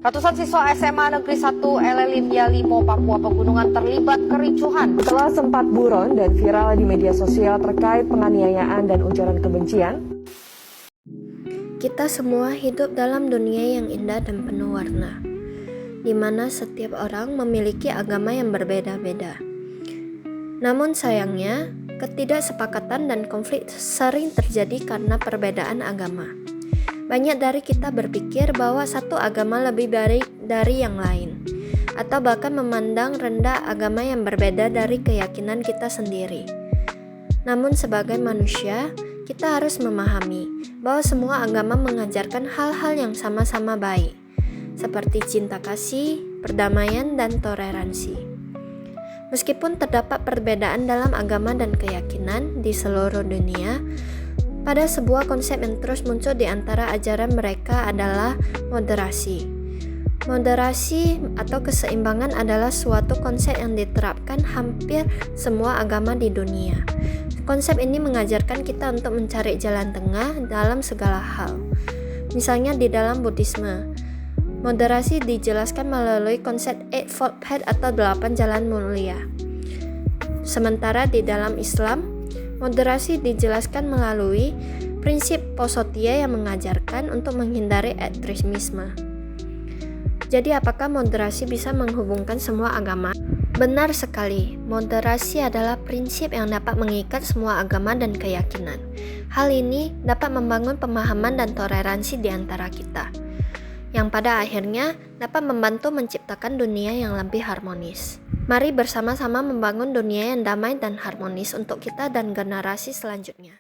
Ratusan siswa SMA Negeri 1 Elelimia Limo, Papua Pegunungan terlibat kericuhan. Setelah sempat buron dan viral di media sosial terkait penganiayaan dan ujaran kebencian, kita semua hidup dalam dunia yang indah dan penuh warna, di mana setiap orang memiliki agama yang berbeda-beda. Namun sayangnya, ketidaksepakatan dan konflik sering terjadi karena perbedaan agama. Banyak dari kita berpikir bahwa satu agama lebih baik dari yang lain, atau bahkan memandang rendah agama yang berbeda dari keyakinan kita sendiri. Namun sebagai manusia, kita harus memahami bahwa semua agama mengajarkan hal-hal yang sama-sama baik, seperti cinta kasih, perdamaian, dan toleransi. Meskipun terdapat perbedaan dalam agama dan keyakinan di seluruh dunia, pada sebuah konsep yang terus muncul di antara ajaran mereka adalah moderasi. Moderasi atau keseimbangan adalah suatu konsep yang diterapkan hampir semua agama di dunia. Konsep ini mengajarkan kita untuk mencari jalan tengah dalam segala hal. Misalnya di dalam Buddhisme, moderasi dijelaskan melalui konsep Eightfold Path atau 8 jalan mulia. Sementara di dalam Islam, moderasi dijelaskan melalui prinsip Pausothiya yang mengajarkan untuk menghindari ekstremisme. Jadi apakah moderasi bisa menghubungkan semua agama? Benar sekali, moderasi adalah prinsip yang dapat mengikat semua agama dan keyakinan. Hal ini dapat membangun pemahaman dan toleransi di antara kita, yang pada akhirnya dapat membantu menciptakan dunia yang lebih harmonis. Mari bersama-sama membangun dunia yang damai dan harmonis untuk kita dan generasi selanjutnya.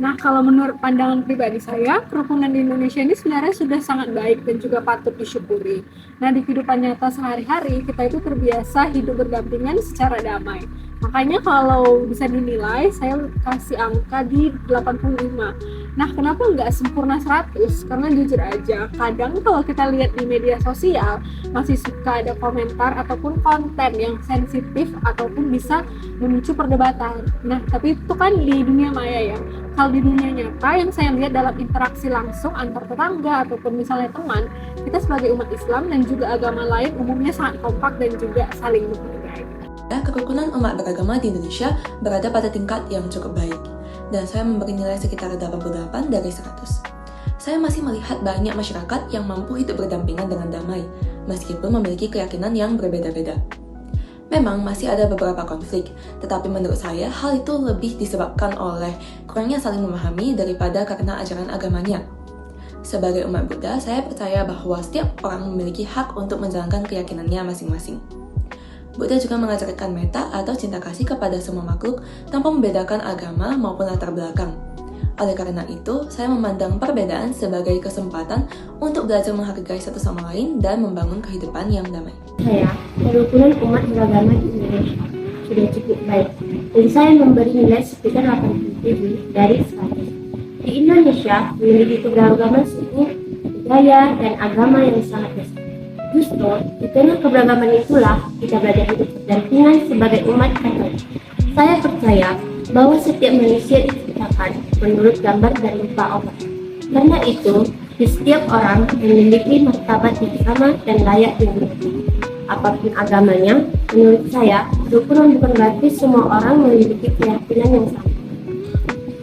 Nah, kalau menurut pandangan pribadi saya, kerukunan di Indonesia ini sebenarnya sudah sangat baik dan juga patut disyukuri. Nah, di kehidupan nyata sehari-hari, kita itu terbiasa hidup berdampingan secara damai. Makanya kalau bisa dinilai, saya kasih angka di 85. Nah, kenapa nggak sempurna 100? Karena jujur aja, kadang kalau kita lihat di media sosial, masih suka ada komentar ataupun konten yang sensitif ataupun bisa memicu perdebatan. Nah, tapi itu kan di dunia maya ya. Kalau di dunia nyata yang saya lihat dalam interaksi langsung antar tetangga ataupun misalnya teman, kita sebagai umat Islam dan juga agama lain umumnya sangat kompak dan juga saling menghargai. Kerukunan umat beragama di Indonesia berada pada tingkat yang cukup baik, dan saya memberi nilai sekitar 88 dari 100. Saya masih melihat banyak masyarakat yang mampu hidup berdampingan dengan damai, meskipun memiliki keyakinan yang berbeda-beda. Memang masih ada beberapa konflik, tetapi menurut saya hal itu lebih disebabkan oleh kurangnya saling memahami daripada karena ajaran agamanya. Sebagai umat Buddha, saya percaya bahwa setiap orang memiliki hak untuk menjalankan keyakinannya masing-masing. Buddha juga mengajarkan metta atau cinta kasih kepada semua makhluk tanpa membedakan agama maupun latar belakang. Oleh karena itu, saya memandang perbedaan sebagai kesempatan untuk belajar menghargai satu sama lain dan membangun kehidupan yang damai. Kerukunan umat beragama di Indonesia sudah cukup baik, dan saya memberi nilai sekitar 87 dari 100. Di Indonesia memiliki keberagaman suku, budaya, dan agama yang sangat besar. Justru di tengah keberagaman itulah kita belajar hidup berdampingan sebagai umat Katolik. Saya percaya bahwa setiap manusia diciptakan menurut gambar dan rupa Allah. Karena itu, di setiap orang memiliki martabat yang sama dan layak dihormati. Apapun agamanya, menurut saya, kerukunan bukan berarti semua orang memiliki keyakinan yang sama,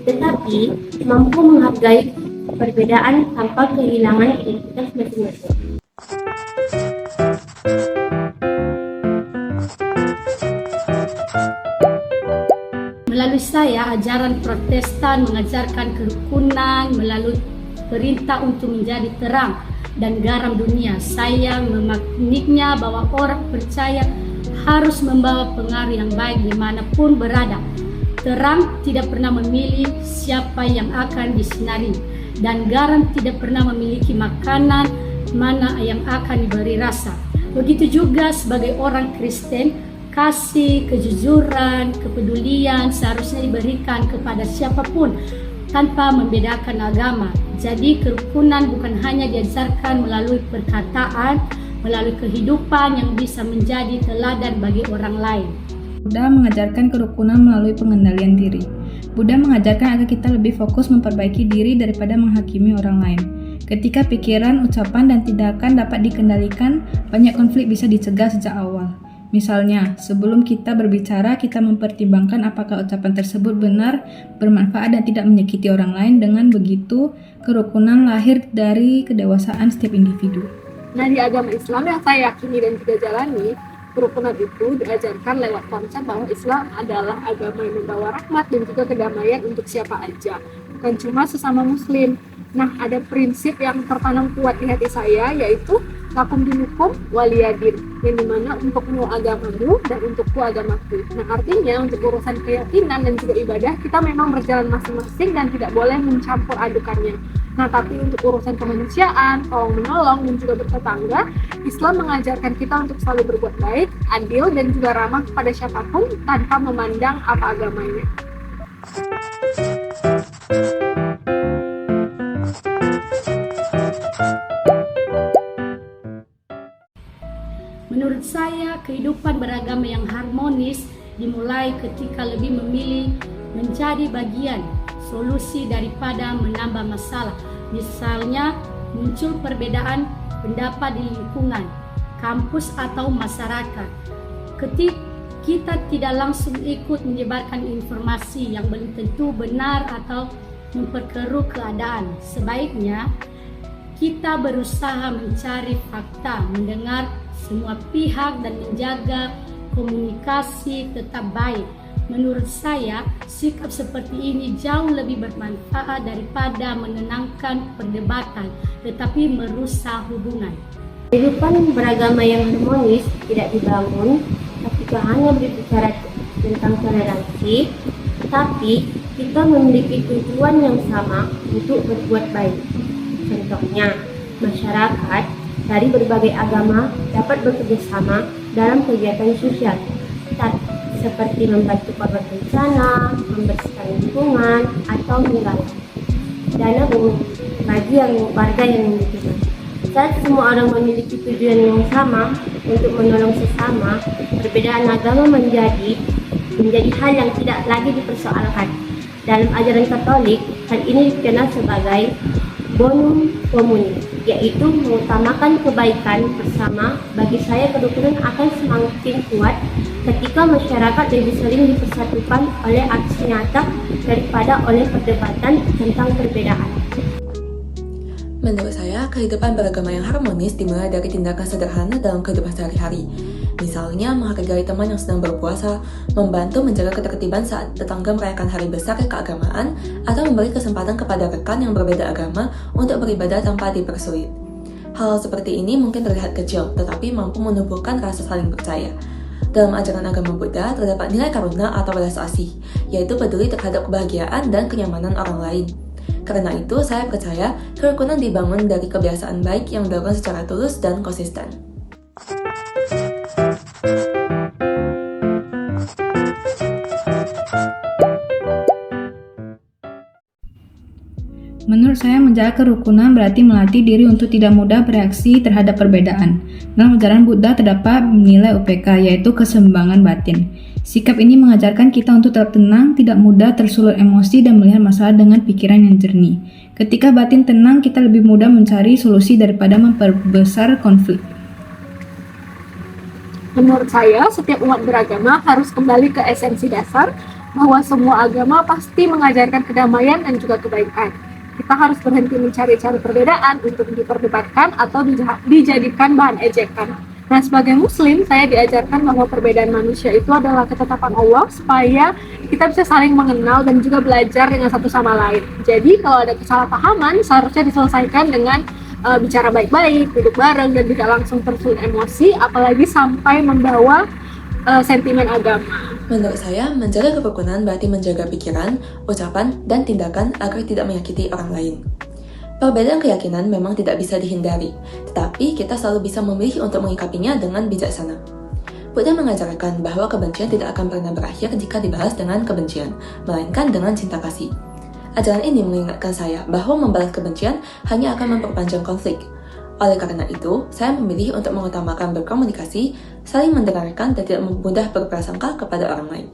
tetapi mampu menghargai perbedaan tanpa kehilangan identitas masing-masing. Melalui saya, ajaran Protestan mengajarkan kerukunan melalui perintah untuk menjadi terang dan garam dunia. Saya memakniknya bahwa orang percaya harus membawa pengaruh yang baik dimanapun berada. Terang tidak pernah memilih siapa yang akan disinari, dan garam tidak pernah memiliki makanan mana yang akan diberi rasa. Begitu juga sebagai orang Kristen, kasih, kejujuran, kepedulian seharusnya diberikan kepada siapapun tanpa membedakan agama. Jadi kerukunan bukan hanya diajarkan melalui perkataan, melalui kehidupan yang bisa menjadi teladan bagi orang lain. Buddha mengajarkan kerukunan melalui pengendalian diri. Buddha mengajarkan agar kita lebih fokus memperbaiki diri daripada menghakimi orang lain. Ketika pikiran, ucapan, dan tindakan dapat dikendalikan, banyak konflik bisa dicegah sejak awal. Misalnya, sebelum kita berbicara, kita mempertimbangkan apakah ucapan tersebut benar, bermanfaat, dan tidak menyakiti orang lain. Dengan begitu, kerukunan lahir dari kedewasaan setiap individu. Nah, di agama Islam yang saya yakini dan juga jalani, kerukunan itu diajarkan lewat konsep bahwa Islam adalah agama yang membawa rahmat dan juga kedamaian untuk siapa aja, bukan cuma sesama muslim. Nah, ada prinsip yang tertanam kuat di hati saya, yaitu lakum dinukum waliyadin, yang dimana untukmu agamamu dan untukku agamaku. Nah, artinya untuk urusan keyakinan dan juga ibadah, kita memang berjalan masing-masing dan tidak boleh mencampur adukannya. Nah, tapi untuk urusan kemanusiaan, tolong menolong, dan juga bertetangga, Islam mengajarkan kita untuk selalu berbuat baik, adil, dan juga ramah kepada siapapun tanpa memandang apa agamanya. Menurut saya, kehidupan beragama yang harmonis dimulai ketika lebih memilih menjadi bagian solusi daripada menambah masalah. Misalnya, muncul perbedaan pendapat di lingkungan, kampus atau masyarakat. Ketika kita tidak langsung ikut menyebarkan informasi yang belum tentu benar atau memperkeruh keadaan. Sebaiknya, kita berusaha mencari fakta, mendengar semua pihak, dan menjaga komunikasi tetap baik. Menurut saya, sikap seperti ini jauh lebih bermanfaat daripada menenangkan perdebatan, tetapi merusak hubungan. Kehidupan beragama yang harmonis tidak dibangun ketika hanya berbicara tentang toleransi, tapi kita memiliki tujuan yang sama untuk berbuat baik. Contohnya, masyarakat dari berbagai agama dapat bekerjasama dalam kegiatan sosial, seperti membantu korban bencana, membersihkan lingkungan, atau menggalang dana bagi warga yang membutuhkan. Saat semua orang memiliki tujuan yang sama untuk menolong sesama, perbedaan agama menjadi hal yang tidak lagi dipersoalkan. Dalam ajaran Katolik, hal ini dikenal sebagai bonum communis, yaitu mengutamakan kebaikan bersama. Bagi saya, kerukunan akan semakin kuat ketika masyarakat lebih sering dipersatukan oleh aksi nyata daripada oleh perdebatan tentang perbedaan. Menurut saya, kehidupan beragama yang harmonis dimulai dari tindakan sederhana dalam kehidupan sehari-hari. Misalnya, menghargai teman yang sedang berpuasa, membantu menjaga ketertiban saat tetangga merayakan hari besar keagamaan, atau memberi kesempatan kepada rekan yang berbeda agama untuk beribadah tanpa dipersulit. Hal seperti ini mungkin terlihat kecil, tetapi mampu menumbuhkan rasa saling percaya. Dalam ajaran agama Buddha terdapat nilai karuna atau belas asih, yaitu peduli terhadap kebahagiaan dan kenyamanan orang lain. Karena itu, saya percaya kerukunan dibangun dari kebiasaan baik yang dilakukan secara tulus dan konsisten. Menurut saya, menjaga kerukunan berarti melatih diri untuk tidak mudah bereaksi terhadap perbedaan. Dalam ajaran Buddha terdapat nilai UPK, yaitu keseimbangan batin. Sikap ini mengajarkan kita untuk tetap tenang, tidak mudah tersulut emosi, dan melihat masalah dengan pikiran yang jernih. Ketika batin tenang, kita lebih mudah mencari solusi daripada memperbesar konflik. Menurut saya, setiap umat beragama harus kembali ke esensi dasar bahwa semua agama pasti mengajarkan kedamaian dan juga kebaikan. Kita harus berhenti mencari-cari perbedaan untuk diperdebatkan atau dijadikan bahan ejekan. Nah, sebagai muslim, saya diajarkan bahwa perbedaan manusia itu adalah ketetapan Allah supaya kita bisa saling mengenal dan juga belajar dengan satu sama lain. Jadi, kalau ada kesalahpahaman, seharusnya diselesaikan dengan bicara baik-baik, duduk bareng, dan tidak langsung tersulut emosi, apalagi sampai membawa sentimen agama. Menurut saya, menjaga kerukunan berarti menjaga pikiran, ucapan, dan tindakan agar tidak menyakiti orang lain. Perbedaan keyakinan memang tidak bisa dihindari, tetapi kita selalu bisa memilih untuk mengikapinya dengan bijaksana. Buddha mengajarkan bahwa kebencian tidak akan pernah berakhir jika dibalas dengan kebencian, melainkan dengan cinta kasih. Ajaran ini mengingatkan saya bahwa membalas kebencian hanya akan memperpanjang konflik. Oleh karena itu, saya memilih untuk mengutamakan berkomunikasi, saling mendengarkan, dan tidak mudah berprasangka kepada orang lain.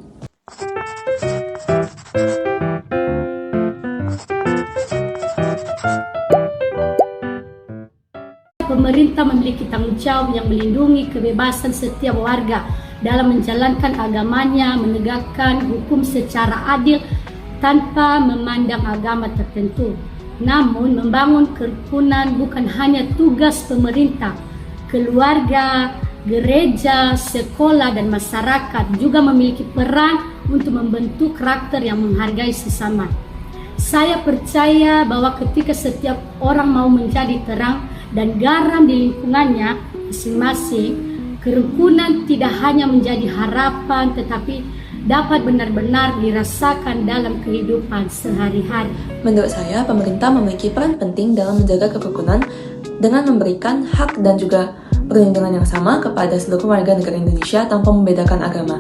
Pemerintah memiliki tanggung jawab yang melindungi kebebasan setiap warga dalam menjalankan agamanya, menegakkan hukum secara adil tanpa memandang agama tertentu. Namun, membangun kerukunan bukan hanya tugas pemerintah, keluarga, gereja, sekolah, dan masyarakat juga memiliki peran untuk membentuk karakter yang menghargai sesama. Saya percaya bahwa ketika setiap orang mau menjadi terang dan garam di lingkungannya masing-masing, kerukunan tidak hanya menjadi harapan tetapi dapat benar-benar dirasakan dalam kehidupan sehari-hari. Menurut saya, pemerintah memiliki peran penting dalam menjaga kerukunan dengan memberikan hak dan juga perlindungan yang sama kepada seluruh warga negara Indonesia tanpa membedakan agama.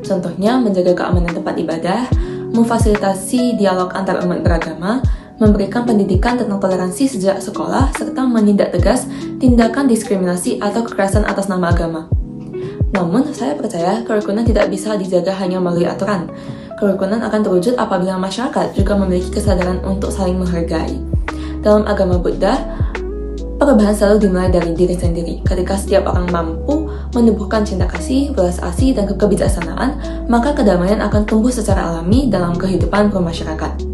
Contohnya, menjaga keamanan tempat ibadah, memfasilitasi dialog antar umat beragama, memberikan pendidikan tentang toleransi sejak sekolah, serta menindak tegas tindakan diskriminasi atau kekerasan atas nama agama. Namun, saya percaya kerukunan tidak bisa dijaga hanya melalui aturan. Kerukunan akan terwujud apabila masyarakat juga memiliki kesadaran untuk saling menghargai. Dalam agama Buddha, perubahan selalu dimulai dari diri sendiri. Ketika setiap orang mampu menumbuhkan cinta kasih, belas asih, dan kebijaksanaan, maka kedamaian akan tumbuh secara alami dalam kehidupan bermasyarakat.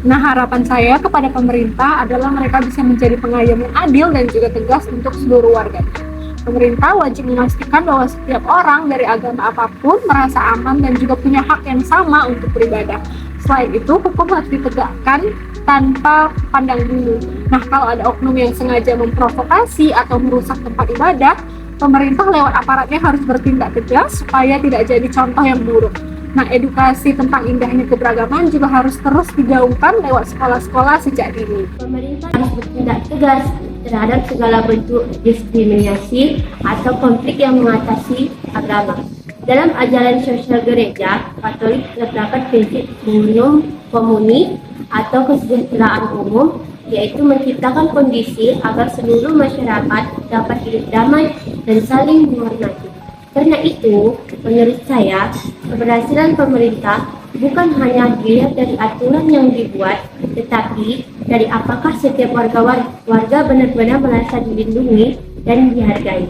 Nah, harapan saya kepada pemerintah adalah mereka bisa menjadi pengayom yang adil dan juga tegas untuk seluruh warganya. Pemerintah wajib memastikan bahwa setiap orang dari agama apapun merasa aman dan juga punya hak yang sama untuk beribadah. Selain itu, hukum harus ditegakkan tanpa pandang bulu. Nah, kalau ada oknum yang sengaja memprovokasi atau merusak tempat ibadah, pemerintah lewat aparatnya harus bertindak tegas supaya tidak jadi contoh yang buruk. Nah, edukasi tentang indahnya keberagaman juga harus terus digaungkan lewat sekolah-sekolah sejak dini. Pemerintah harus bertindak tegas terhadap segala bentuk diskriminasi atau konflik yang mengatasi agama. Dalam ajaran sosial gereja Katolik terdapat prinsip unum communis atau kesejahteraan umum, yaitu menciptakan kondisi agar seluruh masyarakat dapat hidup damai dan saling menghormati. Karena itu, menurut saya, keberhasilan pemerintah bukan hanya dilihat dari aturan yang dibuat, tetapi dari apakah setiap warga benar-benar merasa dilindungi dan dihargai.